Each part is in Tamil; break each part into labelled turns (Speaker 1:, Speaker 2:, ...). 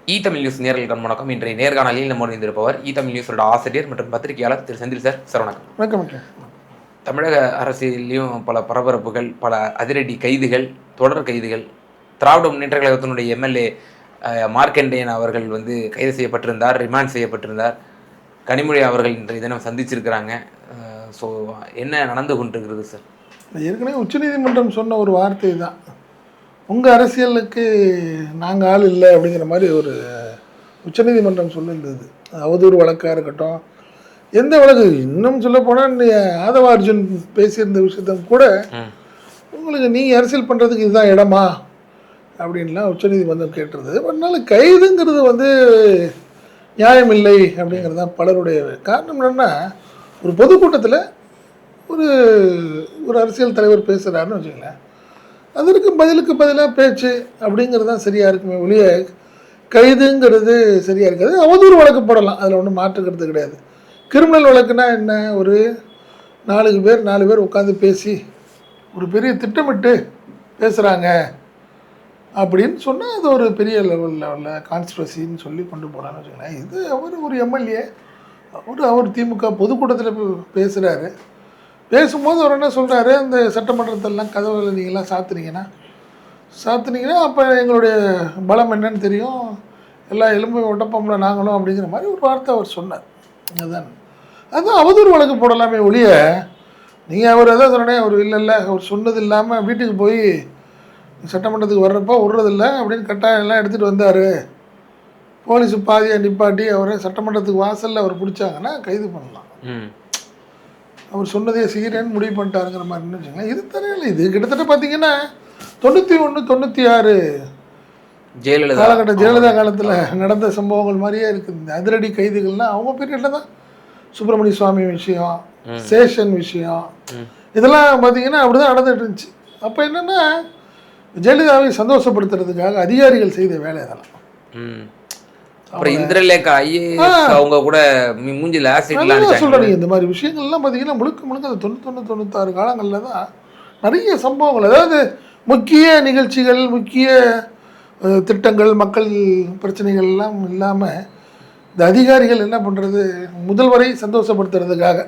Speaker 1: தமிழ் நியூஸ் நேர்களுக்கு வணக்கம். இன்றைய நேர்காணலில் நம்ம இருந்திருப்பவர் தமிழ் நியூஸோட ஆசிரியர் மற்றும் பத்திரிகையாளர் திரு செந்தில் சார். சார் வணக்கம்.
Speaker 2: வணக்கம்.
Speaker 1: தமிழக அரசியலையும் பல பரபரப்புகள், பல அதிரடி கைதுகள், தொடர் கைதுகள். திராவிட முன்னேற்ற கழகத்தினுடைய எம்எல்ஏ மார்க்கண்டேயன் அவர்கள் கைது செய்யப்பட்டிருந்தார், ரிமாண்ட் செய்யப்பட்டிருந்தார். கனிமொழி அவர்கள் இன்றைய தினம் சந்திச்சிருக்கிறாங்க. ஸோ என்ன நடந்து கொண்டிருக்கிறது சார்?
Speaker 2: ஏற்கனவே உச்சநீதிமன்றம் சொன்ன ஒரு வார்த்தை தான், உங்கள் அரசியலுக்கு நாங்கள் ஆள் இல்லை அப்படிங்கிற மாதிரி ஒரு உச்சநீதிமன்றம் சொல்லியிருந்தது. அவதூறு வழக்காக இருக்கட்டும், எந்த வழக்கு, இன்னும் சொல்ல போனால் ஆதவ அர்ஜுன் பேசியிருந்த விஷயத்த கூட உங்களுக்கு நீங்கள் அரசியல் பண்ணுறதுக்கு இதுதான் இடமா அப்படின்லாம் உச்சநீதிமன்றம் கேட்டுருது. அதனால கைதுங்கிறது நியாயம் இல்லை அப்படிங்கிறது தான் பலருடைய காரணம். என்னென்னா, ஒரு பொதுக்கூட்டத்தில் ஒரு ஒரு அரசியல் தலைவர் பேசுகிறாருன்னு வச்சுங்களேன், அதற்கு பதிலுக்கு பதிலாக பேச்சு அப்படிங்கிறது தான் சரியாக இருக்குமே ஒழிய கைதுங்கிறது சரியாக இருக்காது. அவதூறு வழக்கு போடலாம், அதில் ஒன்றும் மாற்றுக்கிறது கிடையாது. கிரிமினல் வழக்குனா என்ன, ஒரு 4 பேர் உட்காந்து பேசி ஒரு பெரிய திட்டமிட்டு பேசுகிறாங்க அப்படின்னு சொன்னால் அது ஒரு பெரிய லெவலில் கான்ஸ்பிரசின்னு சொல்லி கொண்டு போகலான்னு வச்சுக்கோங்களேன். இது ஒரு எம்எல்ஏ, அவர் திமுக பொதுக்கூட்டத்தில் பேசுகிறாரு. பேசும்போது அவர் என்ன சொல்கிறாரு, அந்த சட்டமன்றத்திலலாம் கதவுகளை நீங்கள்லாம் சாத்துனீங்கன்னா அப்போ எங்களுடைய பலம் என்னன்னு தெரியும், எல்லா எலும்பு ஒட்டப்பம்ல நாங்களும் அப்படிங்கிற மாதிரி ஒரு வார்த்தை அவர் சொன்னார். அதுதான் அவதூறு வழக்கு போடலாமே ஒழிய, நீங்கள் அவர் எதாவது சொன்னே அவர் இல்லை அவர் சொன்னது இல்லாமல் வீட்டுக்கு போய் சட்டமன்றத்துக்கு வர்றப்போ விட்றதில்லை அப்படின்னு கட்டாயம் எல்லாம் எடுத்துகிட்டு வந்தார், போலீஸு பாதியாக நிப்பாட்டி அவரை சட்டமன்றத்துக்கு வாசலில் அவர் பிடிச்சாங்கன்னா கைது பண்ணலாம். அவர் சொன்னதே செய்கிறேன்னு முடிவு பண்ணிட்டாருங்கிற மாதிரி வச்சுக்கோங்களேன். இது தெரியல. இது கிட்டத்தட்ட பார்த்தீங்கன்னா 91, 96 ஜெயலலிதா காலத்தில் நடந்த சம்பவங்கள் மாதிரியே இருக்குது. இந்த அதிரடி கைதுகள்லாம் அவங்க பீரியடில் தான். சுப்பிரமணிய சுவாமி விஷயம், சேஷன் விஷயம், இதெல்லாம் பார்த்தீங்கன்னா அப்படி தான் நடந்துட்டு இருந்துச்சு. அப்போ என்னென்னா, ஜெயலலிதாவை சந்தோஷப்படுத்துறதுக்காக அதிகாரிகள் செய்த வேலை இதெல்லாம்.
Speaker 1: அப்புறம் இந்திரலேகா ஐஏஎஸ் அவங்க கூட மூஞ்சில ஆசிட்லாம்
Speaker 2: சொல்கிறாங்க. இந்த மாதிரி விஷயங்கள்லாம் பார்த்தீங்கன்னா முழுக்க அந்த 91, 96 காலங்களில் தான் நிறைய சம்பவங்கள், அதாவது முக்கிய நிகழ்ச்சிகள், முக்கிய திட்டங்கள், மக்கள் பிரச்சனைகள் எல்லாம் இல்லாமல் இந்த அதிகாரிகள் என்ன பண்ணுறது, முதல்வரை சந்தோஷப்படுத்துறதுக்காக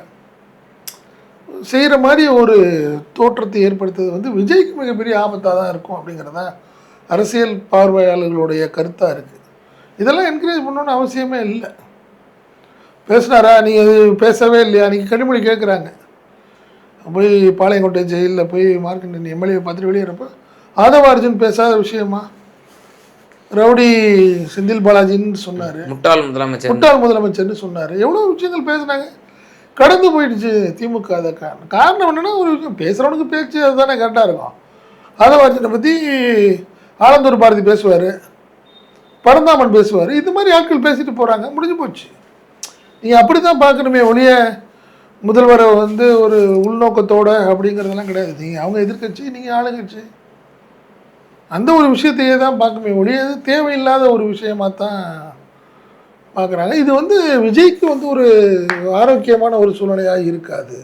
Speaker 2: செய்கிற மாதிரி ஒரு தோற்றத்தை ஏற்படுத்துறது விஜய்க்கு மிகப்பெரிய ஆபத்தாக தான் இருக்கும் அப்படிங்கிறதான் அரசியல் பார்வையாளர்களுடைய கருத்தாக இருக்குது. இதெல்லாம் என்கரேஜ் பண்ணணுன்னு அவசியமே இல்லை. பேசுனாரா, நீங்கள் பேசவே இல்லையா, நீங்கள் கனிமொழி கேட்குறாங்க, போய் பாளையங்கோட்டை ஜெயிலில் போய் மார்க்கண்டேயன் எம்எல்ஏ பார்த்துட்டு வெளியேறப்போ ஆதவ அர்ஜுன் பேசாத விஷயமா, ரவுடி செந்தில் பாலாஜின்னு சொன்னார், முட்டாள் முதலமைச்சர்னு சொன்னார், எவ்வளோ விஷயங்கள் பேசுனாங்க, கடந்து போயிடுச்சு திமுக. அதை காரணம் என்னென்னா, ஒரு விஷயம் பேசுகிறவனுக்கு பேச்சு அதுதானே கரெக்டாக இருக்கும். ஆதவ அர்ஜுனை பற்றி ஆலந்தூர் பாரதி பேசுவார், பரந்தாமன் பேசுவார், இது மாதிரி ஆட்கள் பேசிட்டு போகிறாங்க, முடிஞ்சு போச்சு. நீங்கள் அப்படி தான் பார்க்கணுமே ஒழிய முதல்வரை ஒரு உள்நோக்கத்தோடு அப்படிங்கிறதெல்லாம் கிடையாது. நீங்கள் அவங்க எதிர்கட்சி, நீங்கள் ஆளுங்கட்சி, அந்த ஒரு விஷயத்தையே தான் பார்க்கணுமே ஒழிய தேவையில்லாத ஒரு விஷயமாக தான் பார்க்குறாங்க. இது விஜய்க்கு ஒரு ஆரோக்கியமான ஒரு சூழ்நிலையாக இருக்காது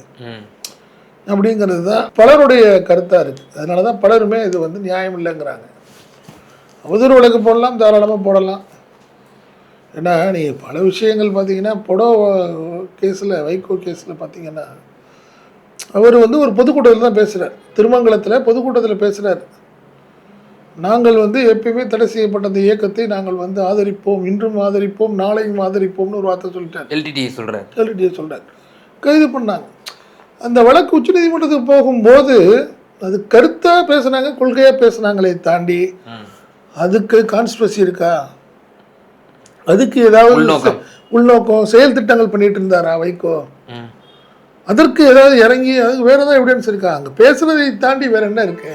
Speaker 2: அப்படிங்கிறது தான் பலருடைய கருத்தாக இருக்குது. அதனால தான் பலருமே இது நியாயம் இல்லைங்கிறாங்க. அவதூறு வழக்கு போடலாம், தாராளமாக போடலாம். ஏன்னா நீங்கள் பல விஷயங்கள் பார்த்தீங்கன்னா, பொடோ கேஸில், வைகோ கேஸில் பார்த்தீங்கன்னா, அவர் ஒரு பொதுக்கூட்டத்தில் தான் பேசுகிறார், திருமங்கலத்தில் பொதுக்கூட்டத்தில் பேசுகிறார். நாங்கள் எப்பயுமே தடை செய்யப்பட்ட அந்த இயக்கத்தை நாங்கள் ஆதரிப்போம், இன்றும் ஆதரிப்போம், நாளையும் ஆதரிப்போம்னு ஒரு வார்த்தை சொல்லிட்டார். எல்டிடிஏ சொல்கிறார். கைது பண்ணாங்க. அந்த வழக்கு உச்சநீதிமன்றத்துக்கு போகும்போது அது கருத்தாக பேசுனாங்க, கொள்கையாக பேசுனாங்களே தாண்டி அதுக்கு கான்ஸ்பிரசி இருக்கா, அதுக்கு ஏதாவது உள்நோக்கம், செயல் திட்டங்கள் பண்ணிட்டு இருந்தாரா வைகோ, அதற்கு ஏதாவது இறங்கி அதுக்கு வேறு ஏதாவது எவிடன்ஸ் இருக்கா, அங்கே பேசுனதை தாண்டி வேறு என்ன இருக்கு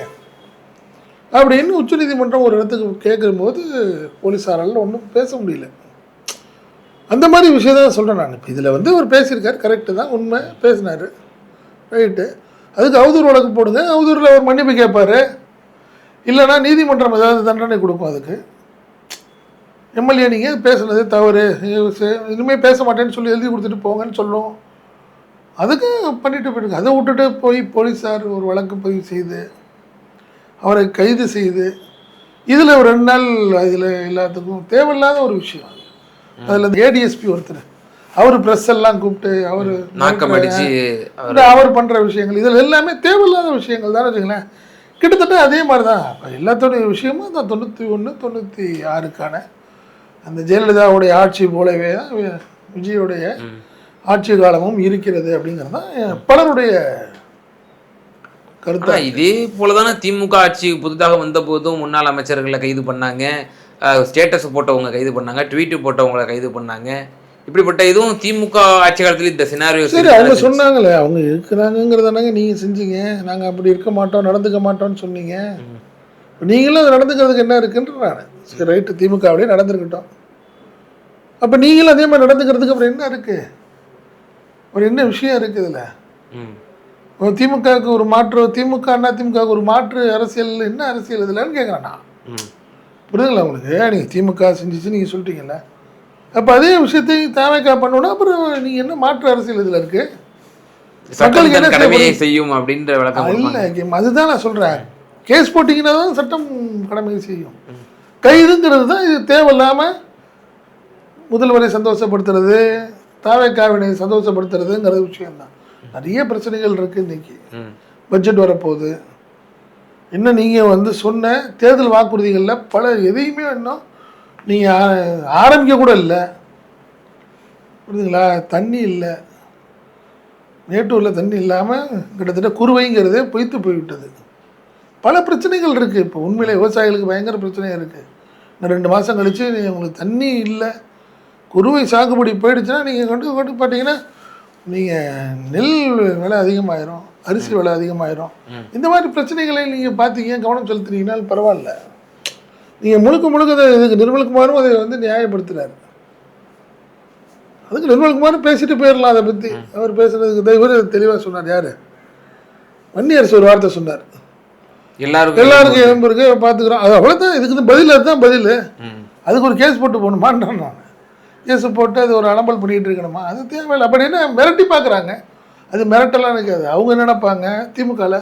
Speaker 2: அப்படின்னு உச்சநீதிமன்றம் ஒரு இடத்துக்கு கேட்கும்போது போலீஸாரால் ஒன்றும் பேச முடியல. அந்த மாதிரி விஷயத்தான் சொல்கிறேன் நான். இப்போ இதில் அவர் பேசியிருக்காரு, கரெக்டு தான், உண்மை பேசினார், ரைட்டு. அதுக்கு அவதூறு வழக்கு போடுங்க, அவதூறில் அவர் மன்னிப்பு கேட்பார், இல்லைனா நீதிமன்றம் ஏதாவது தண்டனை கொடுக்கும். அதுக்கு எம்எல்ஏ நீங்கள் பேசுனது தவறு, இனிமேல் பேச மாட்டேன்னு சொல்லி எழுதி கொடுத்துட்டு போங்கன்னு சொல்லும். அதுக்கு பண்ணிட்டு போயிருக்கு. அதை விட்டுட்டு போய் போலீஸார் ஒரு வழக்கு பதிவு செய்து அவரை கைது செய்து இதில் ஒரு 2 நாள் இதில் எல்லாத்துக்கும் தேவையில்லாத ஒரு விஷயம். அதில் ஏடிஎஸ்பி ஒருத்தர் அவர் ப்ரெஸ் எல்லாம் கூப்பிட்டு
Speaker 1: நாக்கம் அடிச்சு
Speaker 2: அவர் பண்ணுற விஷயங்கள் இதில் எல்லாமே தேவையில்லாத விஷயங்கள் தானே வச்சுங்களேன். கிட்டத்தட்ட அதே மாதிரி தான் எல்லாத்தோடைய விஷயமும் தான் 91 96க்கான அந்த ஜெயலலிதாவுடைய ஆட்சி போலவே தான் விஜயோடைய ஆட்சி காலமும் இருக்கிறது அப்படிங்கிறது தான் பலருடைய கருத்து.
Speaker 1: இதே போலதானே திமுக ஆட்சி புதிதாக வந்த போதும் முன்னாள் அமைச்சர்களை கைது பண்ணாங்க, ஸ்டேட்டஸ் போட்டவங்க கைது பண்ணாங்க, ட்வீட்டு போட்டவங்களை கைது பண்ணாங்க. இப்படிப்பட்ட இதுவும் திமுக ஆட்சி காலத்துல இந்த சினாரியோ.
Speaker 2: சரி, அவங்க சொன்னாங்களே அவங்க இருக்கிறாங்கிறதானங்க நீங்கள் செஞ்சீங்க. நாங்கள் அப்படி இருக்க மாட்டோம், நடந்துக்க மாட்டோம்னு சொன்னீங்க. நீங்களும் அது நடந்துக்கிறதுக்கு என்ன இருக்குன்றாங்க. சரி ரைட்டு, திமுக அப்படியே நடந்துருக்கட்டும். அப்போ நீங்களும் அதே மாதிரி நடந்துக்கிறதுக்கு அப்புறம் என்ன இருக்குது? ஒரு என்ன விஷயம் இருக்குது இதில்? திமுகவுக்கு ஒரு மாற்று, திமுகவுக்கு ஒரு மாற்று அரசியல் என்ன அரசியல் இதுலன்னு கேட்குறேன் நான். புரியுதுங்களா உங்களுக்கு? நீங்கள் திமுக செஞ்சிச்சு நீங்கள் சொல்லிட்டீங்கல்ல, அப்போ அதே விஷயத்தையும் தாவேக்கா பண்ணணும்னா அப்புறம் நீங்கள் என்ன மாற்று அரசியல் இதில் இருக்குது? மக்களுக்கு என்ன கடமையை செய்யும் அப்படின்ற விளக்கம் இல்லை. அதுதான் நான் சொல்கிறேன். கேஸ் போட்டிங்கன்னா தான் சட்டம் கடமையை செய்யும். கைதுங்கிறது தான் இது தேவையில்லாமல் முதல்வரை சந்தோஷப்படுத்துறது, தாவேக்காவினை சந்தோஷப்படுத்துறதுங்கிற விஷயம்தான். நிறைய பிரச்சனைகள் இருக்குது இன்றைக்கி. பட்ஜெட் வரப்போகுது. இன்னும் நீங்கள் சொன்ன தேர்தல் வாக்குறுதிகளில் பல எதையுமே இன்னும் நீங்கள் ஆரம்பிக்க கூட இல்லை. புரியுதுங்களா? தண்ணி இல்லை, மேட்டூரில் தண்ணி இல்லாமல் கிட்டத்தட்ட குறுவைங்கிறதே பொய்த்து போய்விட்டது. பல பிரச்சனைகள் இருக்குது. இப்போ உண்மையிலே விவசாயிகளுக்கு பயங்கர பிரச்சனையாக இருக்குது. இன்னும் 2 மாதம் கழித்து உங்களுக்கு தண்ணி இல்லை, குறுவை சாகுபடி போயிடுச்சுன்னா நீங்கள் கொண்டு பார்த்தீங்கன்னா நீங்கள் நெல் விலை அதிகமாயிரும், அரிசி விலை அதிகமாயிரும். இந்த மாதிரி பிரச்சனைகளை நீங்கள் பார்த்தீங்க, கவனம் செலுத்துனீங்கன்னா பரவாயில்ல. நீங்கள் முழுக்க இதுக்கு நிர்மல்குமாரும் அதை நியாயப்படுத்துகிறார். அதுக்கு நிர்மல்குமாரும் பேசிட்டு போயிடலாம். அதை பற்றி அவர் பேசுறதுக்கு இவர் தெளிவாக சொன்னார். யார்? வன்னியரசு ஒரு வார்த்தை சொன்னார், எல்லாருக்கும் எலும்பு இருக்கு பார்த்துக்கிறோம். அது அவ்வளோதான். இதுக்கு பதில் அதுதான் பதில். அதுக்கு ஒரு கேஸ் போட்டு போகணுமான்றான் நான். கேஸு போட்டு அது ஒரு அலம்பல் பண்ணிகிட்டு இருக்கணுமா? அது தேவையில்லை. அப்படி என்ன மிரட்டி பார்க்குறாங்க. அது மிரட்டலாம் இருக்காது. அவங்க என்ன நினைப்பாங்க திமுகவில்,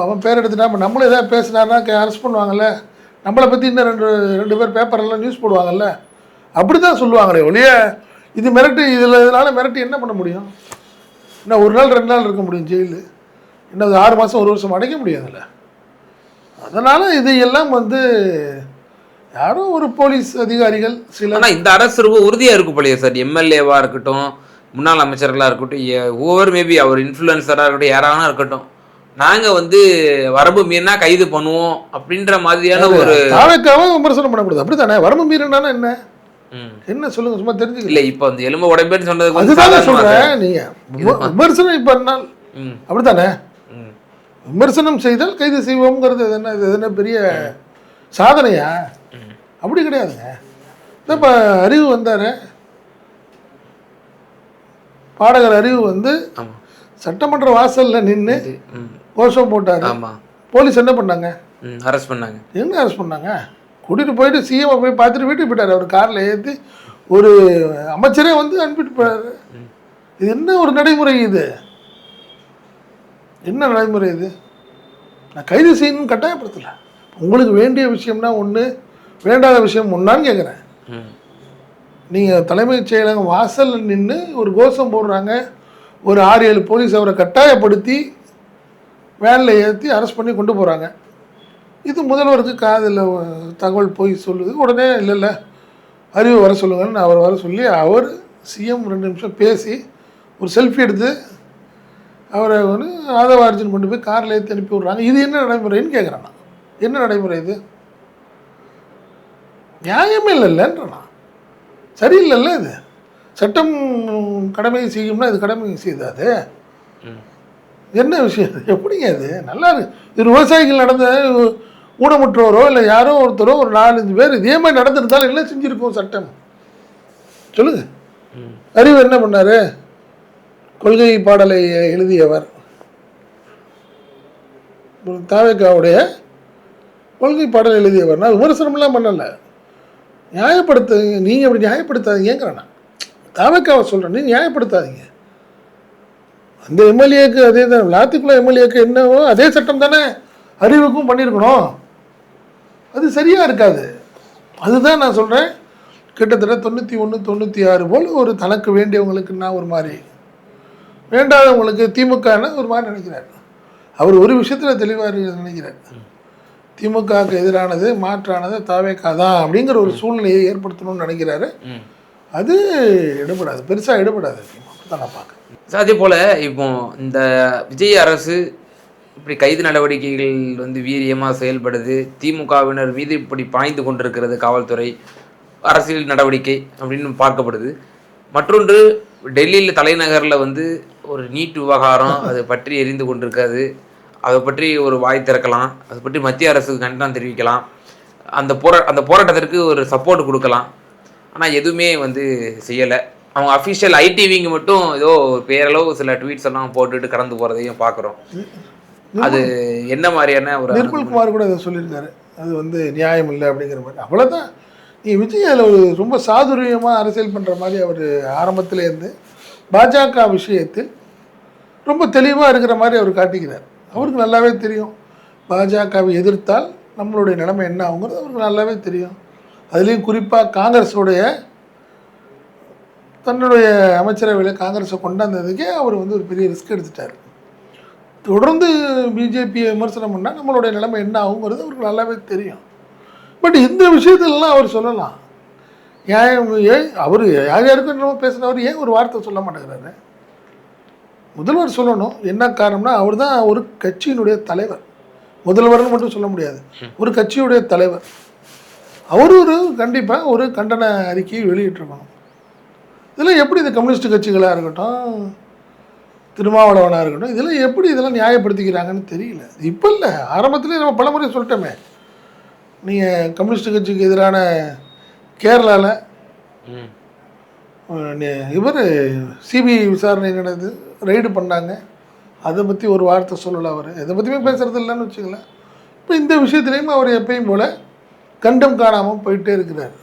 Speaker 2: அவன் பேர் எடுத்துட்டா இப்போ நம்மளும் எதாவது பேசினார்னா அரெஸ்ட் பண்ணுவாங்கல்ல, நம்மளை பற்றி இன்னும் ரெண்டு பேர் பேப்பரெல்லாம் நியூஸ் போடுவாங்கல்ல, அப்படி தான் சொல்லுவாங்களே ஒழிய இது மிரட்டி இதனால் மிரட்டி என்ன பண்ண முடியும்? இன்னும் 1 நாள் 2 நாள் இருக்க முடியும் ஜெயிலு. இன்னும் 6 மாதம் 1 வருஷம் அடைக்க முடியாதுல்ல. அதனால் இதையெல்லாம் யாரோ ஒரு போலீஸ் அதிகாரிகள் சில.
Speaker 1: ஆனால் இந்த அரசு ரொம்ப உறுதியாக இருக்கும் போலையே சார். எம்எல்ஏவாக இருக்கட்டும், முன்னாள் அமைச்சர்களாக இருக்கட்டும், ஓவர் மேபி அவர் இன்ஃப்ளூயன்சராக இருக்கட்டும், யாராவது இருக்கட்டும், நாங்கள் வரம்பு மீறினா கைது பண்ணுவோம் அப்படின்ற மாதிரியான ஒரு
Speaker 2: தாவேக்காவை விமர்சனம் பண்ணக்கூடாது. அப்படி தானே? வரம்பு மீறினானா என்ன சொல்லுங்க, சும்மா தெரிஞ்சுக்க.
Speaker 1: இல்லை இப்போ அந்த எலும்பு உடைப்பேன்னு சொன்னது
Speaker 2: அதுதானே சொல்கிறேன். நீங்கள் விமர்சனம் இப்போ நாள் அப்படித்தானே? விமர்சனம் செய்தால் கைது செய்வோம்ங்கிறது இது என்ன பெரிய சாதனையா? அப்படி கிடையாதுங்க. இப்போ அறிவு வந்தார், பாடகர் அறிவு சட்டமன்ற வாசலில் நின்று கோஷம் போட்டார். போலீஸ் என்ன பண்ணாங்க?
Speaker 1: அரெஸ்ட் பண்ணாங்க.
Speaker 2: என்ன அரெஸ்ட் பண்ணாங்க? கூட்டிகிட்டு போயிட்டு சிஎம் போய் பார்த்துட்டு வீட்டுக்கு போயிட்டார். அவர் காரில் ஏற்றி ஒரு அமைச்சரே அனுப்பிட்டு போயிட்டார். இது என்ன ஒரு நடைமுறை? இது என்ன நடைமுறை? இது நான் கைது செய்யணும்னு கட்டாயப்படுத்தலை. உங்களுக்கு வேண்டிய விஷயம்னா ஒன்று, வேண்டாத விஷயம் ஒன்றான்னு கேட்குறேன். நீங்கள் தலைமைச் செயலகம் வாசலில் நின்று ஒரு கோஷம் போடுறாங்க, ஒரு 6-7 போலீஸ் அவரை கட்டாயப்படுத்தி வேனில் ஏற்றி அரெஸ்ட் பண்ணி கொண்டு போகிறாங்க. இது முதல்வருக்கு காதில் தகவல் போய் சொல்லுது. உடனே இல்லை அறிவு வர சொல்லுங்கன்னு அவர் வர சொல்லி அவர் சிஎம் 2 நிமிஷம் பேசி ஒரு செல்ஃபி எடுத்து அவரை ஆதவார்ஜன் கொண்டு போய் காரில் ஏற்றி அனுப்பி விட்றாங்க. இது என்ன நடைமுறைன்னு கேட்குறேன் நான். என்ன நடைமுறை இது? நியாயமே இல்லைன்றண்ணா, சரியில்லைல்ல. இது சட்டம் கடமையை செய்யும்னா இது கடமையை செய்தாது. என்ன விஷயம்? எப்படிங்க இது நல்லா இருக்கு? இது விவசாயிகள் நடந்த ஊனமுற்றோரோ இல்லை யாரோ ஒருத்தரோ ஒரு 4-5 பேர் இதே மாதிரி நடந்திருந்தாலும் என்ன செஞ்சுருக்கோம் சட்டம்? சொல்லுங்க. அறிவு என்ன பண்ணார்? கொள்கை பாடலை எழுதியவர், தாவேக்காவுடைய கொள்கை பாடல் எழுதியவர்னா விமர்சனம்லாம் பண்ணலை, நியாயப்படுத்து. நீங்கள் அப்படி நியாயப்படுத்தாதீங்கிறேன் நான். தாவேக்காவை சொல்கிறேன், நீ நியாயப்படுத்தாதீங்க. அந்த எம்எல்ஏக்கு அதே தான், விளாத்திக்குள்ள எம்எல்ஏக்கு என்னவோ அதே சட்டம் தானே அறிவுக்கும் பண்ணியிருக்கணும். அது சரியாக இருக்காது. அதுதான் நான் சொல்கிறேன், கிட்டத்தட்ட 91 96 போல் ஒரு தனக்கு வேண்டியவங்களுக்குன்னா ஒரு மாதிரி, வேண்டாதவங்களுக்கு திமுகன்னு ஒரு மாதிரி நினைக்கிறார். அவர் ஒரு விஷயத்தில் தெளிவாக நினைக்கிறார், திமுகவுக்கு எதிரானது மாற்றானது தாவேகா தான் அப்படிங்கிற ஒரு சூழ்நிலையை ஏற்படுத்தணும்னு நினைக்கிறாரு. அது எடுபடாது, பெருசாக எடுபடாது. தான் நான் பார்க்குறேன்.
Speaker 1: அதே போல் இப்போ இந்த விஜய் அரசு இப்படி கைது நடவடிக்கைகள் வந்து வீரியமாக செயல்படுது, திமுகவினர் மீது இப்படி பாய்ந்து கொண்டிருக்கிறது காவல்துறை, அரசியல் நடவடிக்கை அப்படின்னு பார்க்கப்படுது. மற்றொன்று, டெல்லியில் தலைநகரில் வந்து ஒரு நீட் விவகாரம் அது பற்றி எரிந்து கொண்டிருக்காது, அதை பற்றி ஒரு வாய் திறக்கலாம், அதை பற்றி மத்திய அரசுக்கு கண்டனம் தெரிவிக்கலாம், அந்த போராட்டத்திற்கு ஒரு சப்போர்ட் கொடுக்கலாம். ஆனால் எதுவுமே வந்து செய்யலை. அவங்க அஃபிஷியல் ஐடிவிங்க மட்டும் ஏதோ பேரளவு சில ட்வீட்ஸ் எல்லாம் போட்டுட்டு கடந்து போகிறதையும் பார்க்குறோம். அது என்ன மாதிரியான ஒரு
Speaker 2: நிர்மல்குமார் கூட அதை சொல்லியிருக்காரு, அது வந்து நியாயம் இல்லை அப்படிங்கிற மாதிரி. அவ்வளோதான். நீ விஜய் அதில் ஒரு ரொம்ப சாதுரியமாக அரசியல் பண்ணுற மாதிரி அவர் ஆரம்பத்திலேருந்து பாஜக விஷயத்தில் ரொம்ப தெளிவாக இருக்கிற மாதிரி அவர் காட்டிக்கிறார். அவருக்கு நல்லாவே தெரியும் பாஜகவை எதிர்த்தால் நம்மளுடைய நிலைமை என்ன ஆகுங்கிறது அவருக்கு நல்லாவே தெரியும். அதுலேயும் குறிப்பாக காங்கிரஸுடைய தன்னுடைய அமைச்சரவையில் காங்கிரஸை கொண்டாந்ததுக்கே அவர் வந்து ஒரு பெரிய ரிஸ்க் எடுத்துட்டார். தொடர்ந்து பிஜேபியை விமர்சனம் பண்ணால் நம்மளுடைய நிலைமை என்ன ஆகுங்கிறது அவருக்கு நல்லாவே தெரியும். பட் இந்த விஷயத்துலலாம் அவர் சொல்லலாம், நியாயம் அவர் யார் யாருக்கும் என்னமோ பேசினவர் ஏன் ஒரு வார்த்தை சொல்ல மாட்டேங்கிறாரு? முதல்வர் சொல்லணும். என்ன காரணம்னா அவர் தான் ஒரு கட்சியினுடைய தலைவர். முதல்வர்னு மட்டும் சொல்ல முடியாது, ஒரு கட்சியுடைய தலைவர். அவர் ஒரு கண்டிப்பாக ஒரு கண்டன அறிக்கையை வெளியிட்டிருக்கணும். இதெல்லாம் எப்படி இந்த கம்யூனிஸ்ட் கட்சிகளாக இருக்கட்டும், திருமாவளவனாக இருக்கட்டும், இதெல்லாம் எப்படி இதெல்லாம் நியாயப்படுத்திக்கிறாங்கன்னு தெரியல. இப்போ இல்லை, ஆரம்பத்துலேயே நம்ம பலமுறை சொல்லிட்டோமே. நீங்கள் கம்யூனிஸ்ட் கட்சிக்கு எதிரான கேரளாவில் இவர் சிபிஐ விசாரணை நடந்து ரைடு பண்ணாங்க, அதை பற்றி ஒரு வார்த்தை சொல்லலை. அவர் எதை பற்றியுமே பேசுகிறது இல்லைன்னு வச்சுங்களேன். இப்போ இந்த விஷயத்துலேயும் அவர் எப்பயும் போல் கண்டம் காணாமல் போயிட்டே இருக்கிறார்.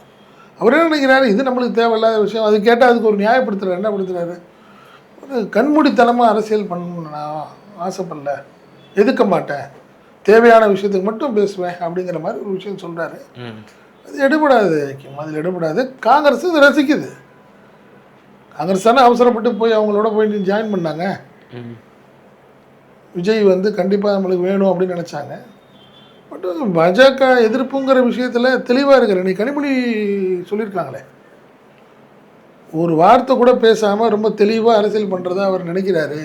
Speaker 2: அவர் என்ன நினைக்கிறாரு, இது நம்மளுக்கு தேவையில்லாத விஷயம், அது கேட்டால் அதுக்கு ஒரு நியாயப்படுத்துகிறார். என்ன படுத்துகிறாரு, ஒரு கண்மூடித்தனமாக அரசியல் பண்ணணும்னு நான் ஆசைப்படல, எதுக்க மாட்டேன், தேவையான விஷயத்துக்கு மட்டும் பேசுவேன் அப்படிங்கிற மாதிரி ஒரு விஷயம் சொல்கிறாரு. அது எடுபடாது, அதில் எடுபடாது. காங்கிரஸ் இதை ரசிக்குது. காங்கிரஸ் தானே அவசரப்பட்டு போய் அவங்களோட போய் ஜாயின் பண்ணாங்க. விஜய் வந்து கண்டிப்பாக நம்மளுக்கு வேணும் அப்படின்னு நினச்சாங்க. பட் பாஜக எதிர்ப்புங்கிற விஷயத்தில் தெளிவாக இருக்கிற நீ கனிமொழி சொல்லியிருக்காங்களே, ஒரு வார்த்தை கூட பேசாமல் ரொம்ப தெளிவாக அரசியல் பண்ணுறதா அவர் நினைக்கிறாரு,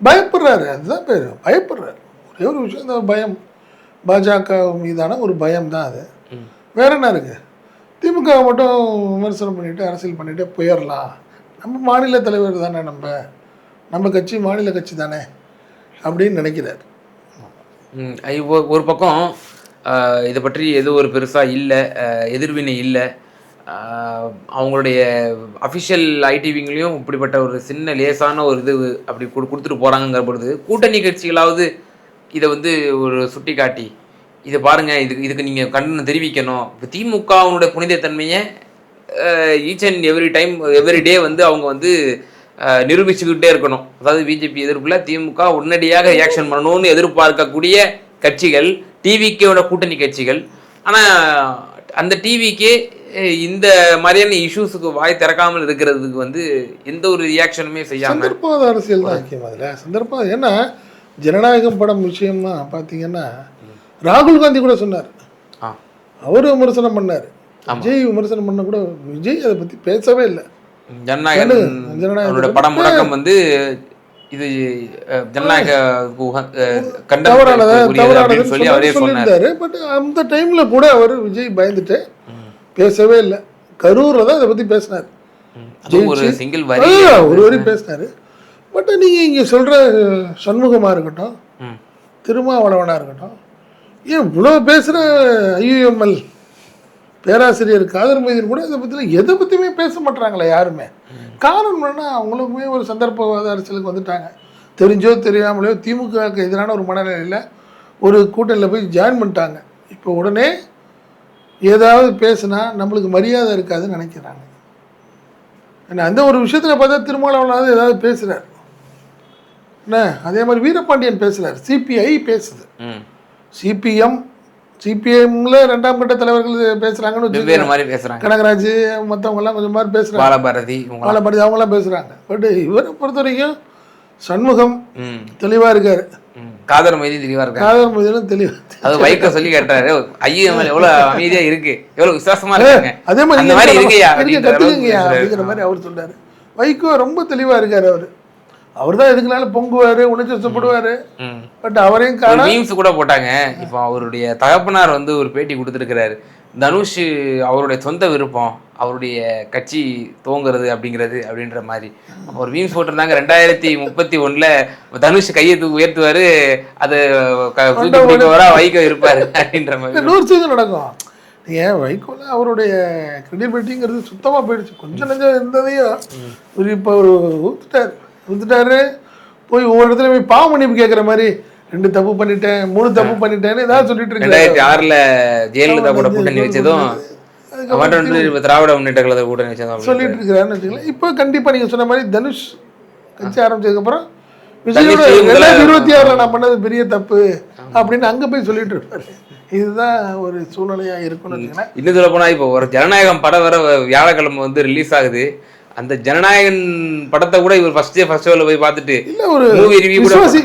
Speaker 2: பயப்படுறாரு. அதுதான் பேர், பயப்படுறாரு. ஒரே ஒரு விஷயம் தான், பயம். பாஜக மீதான ஒரு பயம் தான் அது. வேற என்ன இருக்குது? திமுக மட்டும் விமர்சனம் பண்ணிவிட்டு அரசியல் பண்ணிவிட்டு போயிடலாம், நம்ம மாநில தலைவர் தானே, நம்ம கட்சி மாநில கட்சி தானே அப்படின்னு நினைக்கிறார்.
Speaker 1: ஒரு பக்கம் இதை பற்றி எதுவும் ஒரு பெருசாக இல்லை, எதிர்வினை இல்லை. அவங்களுடைய அஃபிஷியல் ஐடிவிங்களையும் இப்படிப்பட்ட ஒரு சின்ன லேசான ஒரு இது அப்படி கொடுத்துட்டு போகிறாங்கிற பொழுது, கூட்டணி கட்சிகளாவது இதை வந்து ஒரு சுட்டி காட்டி இதை பாருங்கள், இதுக்கு நீங்கள் கண்டனம் தெரிவிக்கணும். இப்போ திமுகவுடைய புனிதத்தன்மையை ஈச் அண்ட் எவ்ரி டே வந்து அவங்க வந்து நிரூபிச்சுக்கிட்டே இருக்கணும். அதாவது பிஜேபி எதிர்ப்பில் திமுக உடனடியாக ரியாக்ஷன் பண்ணணும்னு எதிர்பார்க்கக்கூடிய கட்சிகள் டிவிக்கோட கூட்டணி கட்சிகள். ஆனால் அந்த டிவிக்கே இந்த மாதிரியான இஷ்யூஸுக்கு வாய் திறக்காமல் இருக்கிறதுக்கு வந்து எந்த ஒரு ரியாக்ஷனுமே செய்யாமல்
Speaker 2: சந்தர்ப்பவாத அரசியல் தான் முக்கியம். அதில் சந்தர்ப்பம் ஏன்னா ஜனநாயகம் படம் விஷயம்னா பார்த்தீங்கன்னா ராகுல் காந்தி கூட சொன்னார், அவர் விமர்சனம் பண்ணார். விஜய் விமர்சனம் பண்ண கூட விஜய் அதை பற்றி பேசவே இல்லை.
Speaker 1: ஜனநாயக படம் முடக்கம் வந்து இது ஜனநாயக
Speaker 2: சொல்லியிருந்தாரு. பட் அந்த டைம்ல கூட அவர் விஜய் பயந்துட்டு பேசவே இல்லை. கரூர்ல தான் இதை பத்தி பேசினார், ஒரு வரி பேசினாரு. பட் நீங்க இங்க சொல்ற சண்முகமா இருக்கட்டும், திருமாவளவனா இருக்கட்டும், ஏன் இவ்வளவு பேசுற ஐயுஎம்எல் பேராசிரியர் காதர் மைதீன் கூட இதை பற்றி எதை பற்றியுமே பேச மாட்டாங்களே யாருமே. காரணம் என்னன்னா அவங்களுக்குமே ஒரு சந்தர்ப்பவாத அரசியலுக்கு வந்துட்டாங்க. தெரிஞ்சோ தெரியாமலையோ திமுகவுக்கு எதிரான ஒரு மனநிலையில் ஒரு கூட்டணியில் போய் ஜாயின் பண்ணிட்டாங்க. இப்போ உடனே ஏதாவது பேசுனா நம்மளுக்கு மரியாதை இருக்காதுன்னு நினைக்கிறாங்க. ஏன்னா அந்த ஒரு விஷயத்தில் பார்த்தா திருமாவளவனாவது ஏதாவது பேசுகிறார் என்ன, அதே மாதிரி வீரபாண்டியன் பேசுகிறார், சிபிஐ பேசுது, சிபிஎம் சிபிஎம்ல 2ஆம் கட்ட தலைவர்கள் பேசுறாங்கன்னு
Speaker 1: வெவ்வேறு மாதிரி பேசுறாங்க.
Speaker 2: கனகராஜ் மற்றவங்க எல்லாம் கொஞ்சம் மாதிரி பேசுறாங்க.
Speaker 1: பாலபாரதி
Speaker 2: அவங்க எல்லாம் பேசுறாங்க. பட் இவரை பொறுத்த வரைக்கும் சண்முகம் தெளிவா இருக்காரு.
Speaker 1: காதர் மைதி தெளிவா இருக்காரு.
Speaker 2: காதர் மைதியும் தெளிவா. அது
Speaker 1: வைகோ சொல்லி கேட்டாரு, ஐஎம்எல் எவ்வளவு அமைதியா இருக்கு, எவ்வளவு விசுவாசமா இருக்காங்க,
Speaker 2: அதே மாதிரி
Speaker 1: இருக்கையா
Speaker 2: அப்படிங்கிற மாதிரி அவர் சொல்றாரு. வைகோ ரொம்ப தெளிவா இருக்காரு. அவர் தான் எதுக்குனாலும் பொங்குவாரு, உணர்ச்சிப்படுவாரு. பட் அவரையும்
Speaker 1: மீம்ஸ் கூட போட்டாங்க. இப்போ அவருடைய தகப்பனார் வந்து ஒரு பேட்டி கொடுத்துருக்கிறாரு, தனுஷ் அவருடைய சொந்த விருப்பம், அவருடைய கட்சி துவங்குறது அப்படின்ற மாதிரி ஒரு மீம்ஸ் போட்டிருந்தாங்க. 2031 தனுஷ் கையை உயர்த்துவாரு, அது வைகோ இருப்பாரு அப்படின்ற மாதிரி
Speaker 2: 100% நடக்கும். ஏன் வைகோல அவருடைய கிரெடிபிலிட்டிங்கிறது சுத்தமாக போயிடுச்சு. கொஞ்சம் நஞ்சம் இருந்ததையும் இப்போ ஒரு ஊத்துட்டாரு. போய் ஒவ்வொரு இடத்துல போய் பாவ மன்னிப்பு கேட்குற மாதிரி 2 தப்பு பண்ணிட்டேன், 3 தப்பு பண்ணிட்டேன்னு ஏதாவது சொல்லிட்டு இருக்கு.
Speaker 1: 2006 ஜெயலலிதா கூட கூட்டணி வச்சதும் திராவிட முன்னேற்ற கழக கூட்டணி வச்சதும்
Speaker 2: சொல்லிட்டு இருக்கிறாருன்னு வச்சுக்கலாம். இப்போ கண்டிப்பாக நீங்கள் சொன்ன மாதிரி தனுஷ் கட்சி ஆரம்பிச்சதுக்கப்புறம் விஜயோட 2026 நான் பண்ணது பெரிய தப்பு அப்படின்னு அங்கே போய் சொல்லிட்டு இருப்பாரு. இதுதான் ஒரு சூழ்நிலையா இருக்குன்னு வச்சுக்கலாம்.
Speaker 1: இன்னும் சொல்ல போனா இப்போ ஒரு ஜனநாயகம் படம் வர வியாழக்கிழமை வந்து ரிலீஸ் ஆகுது. அந்த ஜனநாயகன் படத்தை கூட இவர் ஃபர்ஸ்ட் ஷோல போய் பார்த்துட்டு
Speaker 2: இல்ல ஒரு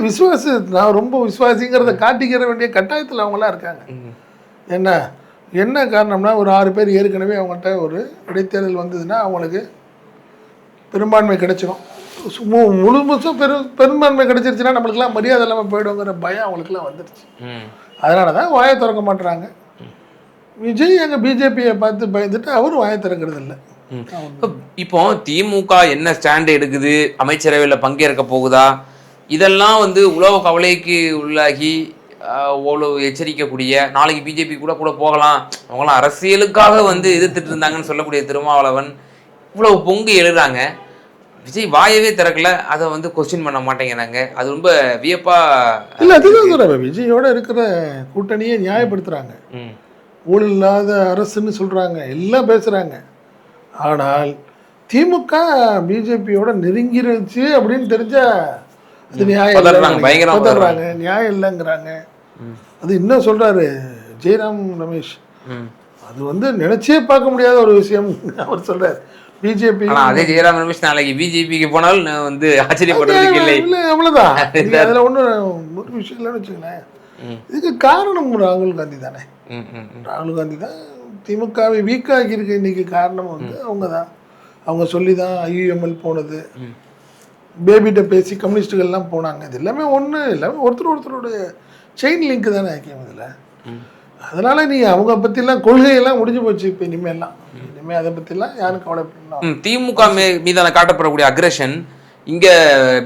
Speaker 2: விசுவாசி நான் ரொம்ப விசுவாசிங்கிறத காட்டிக்கிற வேண்டிய கட்டாயத்தில் அவங்களாம் இருக்காங்க. என்ன காரணம்னா ஒரு 6 பேர் ஏற்கனவே அவங்கள்ட்ட ஒரு இடைத்தேர்தல் வந்ததுன்னா அவங்களுக்கு பெரும்பான்மை கிடைச்சிடும். முழுசும் பெரும்பான்மை கிடைச்சிருச்சுன்னா நம்மளுக்குலாம் மரியாதை இல்லாமல் போயிடுங்கிற பயம் அவங்களுக்குலாம் வந்துடுச்சு. அதனால தான் வாயை திறக்க மாட்டுறாங்க. விஜய் எங்கள் பிஜேபியை பார்த்து பயந்துட்டு அவரும் வாயை திறக்கிறது இல்லை.
Speaker 1: இப்போ திமுக என்ன ஸ்டாண்ட் எடுக்குது, அமைச்சரவையில் பங்கேற்க போகுதா, இதெல்லாம் வந்து உலக கவலைக்கு உள்ளாகி அவ்வளவு எச்சரிக்கக்கூடிய, நாளைக்கு பிஜேபி கூட போகலாம், அவங்களாம் அரசியலுக்காக வந்து எதிர்த்துட்டு இருந்தாங்கன்னு சொல்லக்கூடிய திருமாவளவன் இவ்வளவு பொங்கு எழுறாங்க. விஜய் வாயவே திறக்கல, அதை வந்து கொஸ்டின் பண்ண மாட்டேங்கிறாங்க. அது ரொம்ப வியப்பா
Speaker 2: இல்லை. அதுதான் சொல்கிறேன், விஜயோட இருக்கிற கூட்டணியை நியாயப்படுத்துகிறாங்க. ஊழல் இல்லாத அரசுன்னு சொல்கிறாங்க, எல்லாம் பேசுகிறாங்க. ஆனால் திமுக பிஜேபியோட நெருங்கிருச்சு அப்படின்னு தெரிஞ்சா அது நியாயம் நியாயம் இல்லைங்கிறாங்க. அது இன்னும் சொல்றாரு ஜெயராம் ரமேஷ், அது வந்து நினைச்சே பார்க்க முடியாத ஒரு விஷயம் அவர் சொல்றாரு. பிஜேபி
Speaker 1: அதே ஜெயராம் ரமேஷ் நாளைக்கு பிஜேபிக்கு போனாலும் வந்து ஆச்சரியப்படுறதுக்கு இல்லை,
Speaker 2: அவ்வளவுதான். அதுல ஒரு விஷயம் இல்லைன்னு வச்சுக்கலேன். இதுக்கு காரணம் ராகுல் காந்தி தானே. ராகுல் காந்தி தான் திமுகவை வீக்காகி இருக்க இன்னைக்கு காரணம் வந்து அவங்க தான். அவங்க சொல்லி தான் ஐயுஎம்எல் போனது, பேபிகிட்ட பேசி கம்யூனிஸ்டுகள்லாம் போனாங்க. இது எல்லாமே எல்லாமே ஒருத்தருடைய செயின் லிங்க் தானே ஆக்கியம் இதில். அதனால நீ அவங்க பற்றிலாம் கொள்கையெல்லாம் முடிஞ்சு போச்சு. இப்போ இனிமேல் அதை பற்றிலாம் யாரும் கவலைப்படலாம்.
Speaker 1: திமுக மீதான காட்டப்படக்கூடிய அக்ரெஷன் இங்கே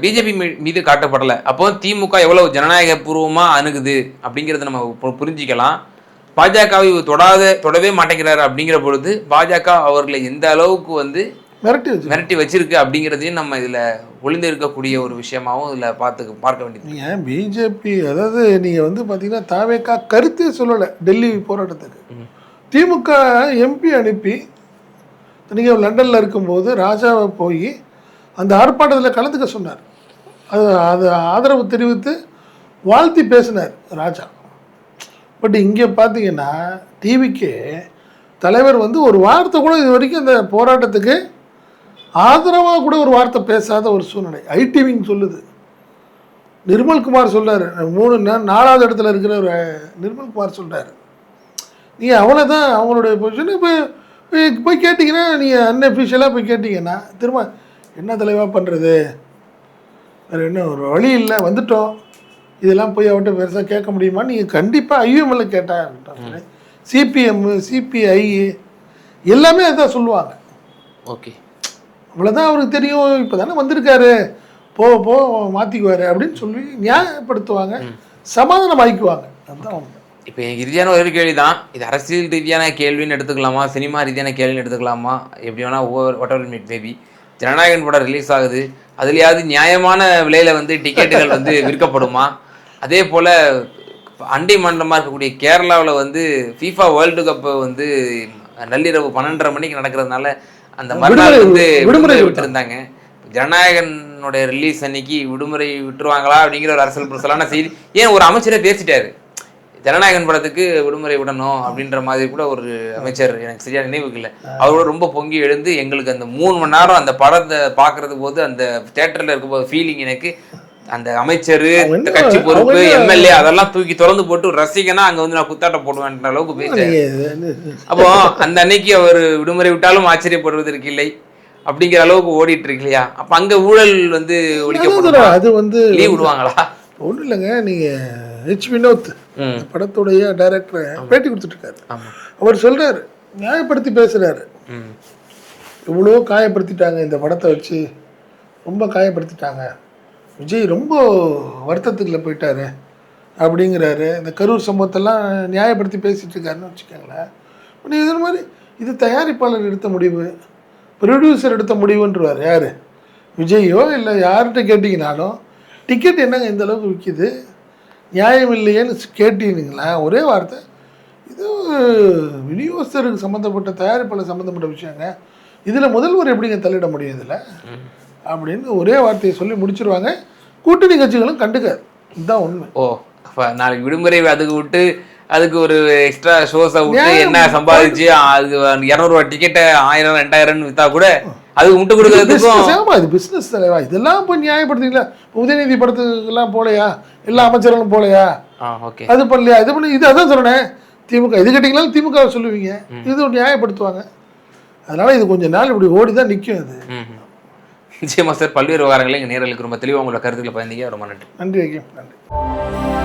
Speaker 1: பிஜேபி மீது காட்டப்படலை. அப்போ திமுக எவ்வளவு ஜனநாயக பூர்வமாக அணுகுது அப்படிங்கிறத நம்ம புரிஞ்சிக்கலாம். பாஜகவை தொடவே மாட்டேங்கிறாரு அப்படிங்கிற பொழுது பாஜக அவர்களை எந்த அளவுக்கு வந்து மிரட்டி வச்சிருக்கு அப்படிங்கிறதையும் நம்ம இதில் ஒளிந்து இருக்கக்கூடிய ஒரு விஷயமாகவும் இதில் பார்க்க வேண்டியது.
Speaker 2: நீங்கள் பிஜேபி அதாவது நீங்கள் வந்து பார்த்தீங்கன்னா தாவேக்கா கருத்தே சொல்லலை டெல்லி போராட்டத்துக்கு. திமுக எம்பி அனுப்பி நீங்கள் லண்டனில் இருக்கும்போது ராஜாவை போய் அந்த ஆர்ப்பாட்டத்தில் கலந்துக்க சொன்னார். அது ஆதரவு தெரிவித்து வாழ்த்தி பேசினார் ராஜா. பட் இங்கே பார்த்தீங்கன்னா டிவிக்கே தலைவர் வந்து ஒரு வார்த்தை கூட இது வரைக்கும் அந்த போராட்டத்துக்கு ஆதரவாக கூட ஒரு வார்த்தை பேசாத ஒரு சூழ்நிலை. ஐடிவிங் சொல்லுது. நிர்மல்குமார் சொல்கிறார், 4வது இடத்துல இருக்கிற ஒரு நிர்மல்குமார் சொல்கிறார், நீங்கள் அவ்வளோதான் அவங்களுடைய பொசிஷன். இப்போ போய் கேட்டிங்கன்னா நீங்கள் அன்அஃபிஷியலாக போய் கேட்டிங்கன்னா திரும்ப என்ன தலைவாக பண்ணுறது, வேறு என்ன ஒரு வழி இல்லை, வந்துட்டோம், இதெல்லாம் போய் அவர்கிட்ட பெருசாக கேட்க முடியுமா? நீங்கள் கண்டிப்பாக ஐயுஎம்எல்ல கேட்டால் சிபிஎம் சிபிஐ எல்லாமே அதுதான் சொல்லுவாங்க.
Speaker 1: ஓகே,
Speaker 2: அவ்வளோதான் அவருக்கு தெரியும். இப்போ தானே வந்திருக்காரு, போ மாற்றிக்குவார் அப்படின்னு சொல்லி நியாயப்படுத்துவாங்க, சமாதானம் ஆகிக்குவாங்க. அதுதான் ஒன்று.
Speaker 1: இப்போ இறுதியான ஒரு கேள்வி தான், இது அரசியல் ரீதியான கேள்வின்னு எடுத்துக்கலாமா, சினிமா ரீதியான கேள்வின்னு எடுத்துக்கலாமா, எப்படி வேணால் whatever it may be. Jananayagan படம் ரிலீஸ் ஆகுது, அதுலேயாவது நியாயமான விலையில் வந்து டிக்கெட்டுகள் வந்து விற்கப்படுமா? அதே போல் அண்டை மாநிலமாக இருக்கக்கூடிய கேரளாவில் வந்து FIFA வேர்ல்டு கப்பு வந்து நள்ளிரவு 12:30 மணிக்கு நடக்கிறதுனால அந்த மறுநாள் வந்து விடுமுறை விட்டுருந்தாங்க. ஜனநாயகனுடைய ரிலீஸ் அன்னைக்கு விடுமுறை விட்டுருவாங்களா அப்படிங்கிற ஒரு அரசியல் புரசலான செய்தி. ஏன் ஒரு அமைச்சரே பேசிட்டாரு, ஜனநாயகன் படத்துக்கு விடுமுறை விடணும் அப்படின்ற மாதிரி கூட ஒரு அமைச்சர், எனக்கு சரியா நினைவுக்கு இல்லை, அவரோட ரொம்ப பொங்கி எழுந்து எங்களுக்கு அந்த 3 மணி நேரம் அந்த படத்தை பார்க்கறது போது அந்த தியேட்டர்ல இருக்கும்போது ஃபீலிங் எனக்கு அந்த அமைச்சர், கட்சி பொறுப்பு, எம்எல்ஏ அதெல்லாம் தூக்கி திறந்து போட்டு ரசிகனா அங்க வந்து நான் குத்தாட்டம் போடுவேன்ற அளவுக்கு பேசிட்டேன். அப்போ அந்த அன்னைக்கு அவர் விடுமுறை விட்டாலும் ஆச்சரியப்படுவதற்கு இல்லை அப்படிங்கிற அளவுக்கு ஓடிட்டு இருக்கு இல்லையா? அப்ப அங்க ஊழல் வந்து ஒழிக்கப்படுமா?
Speaker 2: அது வந்து
Speaker 1: லீவ் விடுவாங்களா?
Speaker 2: ஒன்றும் இல்லைங்க. நீங்க ஹெச் வினோத் படத்துடைய டைரக்டரை பேட்டி கொடுத்துட்டு இருக்காரு. அவர் சொல்றாரு, நியாயப்படுத்தி பேசுறாரு. இவ்வளோ காயப்படுத்திட்டாங்க இந்த படத்தை வச்சு, ரொம்ப காயப்படுத்திட்டாங்க, விஜய் ரொம்ப வருத்தத்துக்குள்ள போயிட்டாரு அப்படிங்கிறாரு. இந்த கரூர் சம்பவத்தெல்லாம் நியாயப்படுத்தி பேசிட்டு இருக்காருன்னு வச்சுக்கோங்களேன். இது மாதிரி இது தயாரிப்பாளர் எடுத்த முடிவு, ப்ரொடியூசர் எடுத்த முடிவுன்றவார் யார்? விஜயோ இல்லை யார்கிட்ட கேட்டிங்கனாலும் டிக்கெட் என்னங்க இந்த அளவுக்கு விற்கிது, நியாயம் இல்லையேன்னு கேட்டீங்களா, ஒரே வார்த்தை, இது விநியோகஸ்தருக்கு சம்மந்தப்பட்ட தயாரிப்பாளர் சம்மந்தப்பட்ட விஷயங்க, இதில் முதல்வர் எப்படிங்க தலையிட முடியும் இதில் அப்படின்னு ஒரே வார்த்தையை சொல்லி முடிச்சிருவாங்க. கூட்டணி கட்சிகளும் கண்டுக்காது. இதுதான் உண்மை.
Speaker 1: ஓ, அப்போ நாளைக்கு விடுமுறை அதுக்கு விட்டு அதுக்கு ஒரு எக்ஸ்ட்ரா ஷோஸை விட்டு என்ன சம்பாதிச்சு அதுக்கு 200 ரூபா டிக்கெட்டை 1000 2000 விற்றா கூட அதுக்கு முட்டு கொடுக்கறதுக்கும்
Speaker 2: இது பிஸ்னஸ் தலைவா. இதெல்லாம் இப்போ நியாயப்படுத்திங்களா? உதயநிதி படத்துக்கெல்லாம் போலையா, எல்லா அமைச்சர்களும் போலையா, அது பண்ணலையா, இது பண்ணி, இது அதான் சொன்னேன். திமுக இது கேட்டிங்களாலும் திமுக சொல்லுவீங்க, இது நியாயப்படுத்துவாங்க. அதனால இது கொஞ்ச நாள் இப்படி ஓடி தான் நிற்கும். அது
Speaker 1: நிச்சயமா சார். பல்வேறு விவகாரங்களை எங்கள் நேரலுக்கு ரொம்ப தெளிவாக உங்களோட கருத்துக்களை பயந்தீங்க. ரொம்ப நன்றி.
Speaker 2: நன்றி.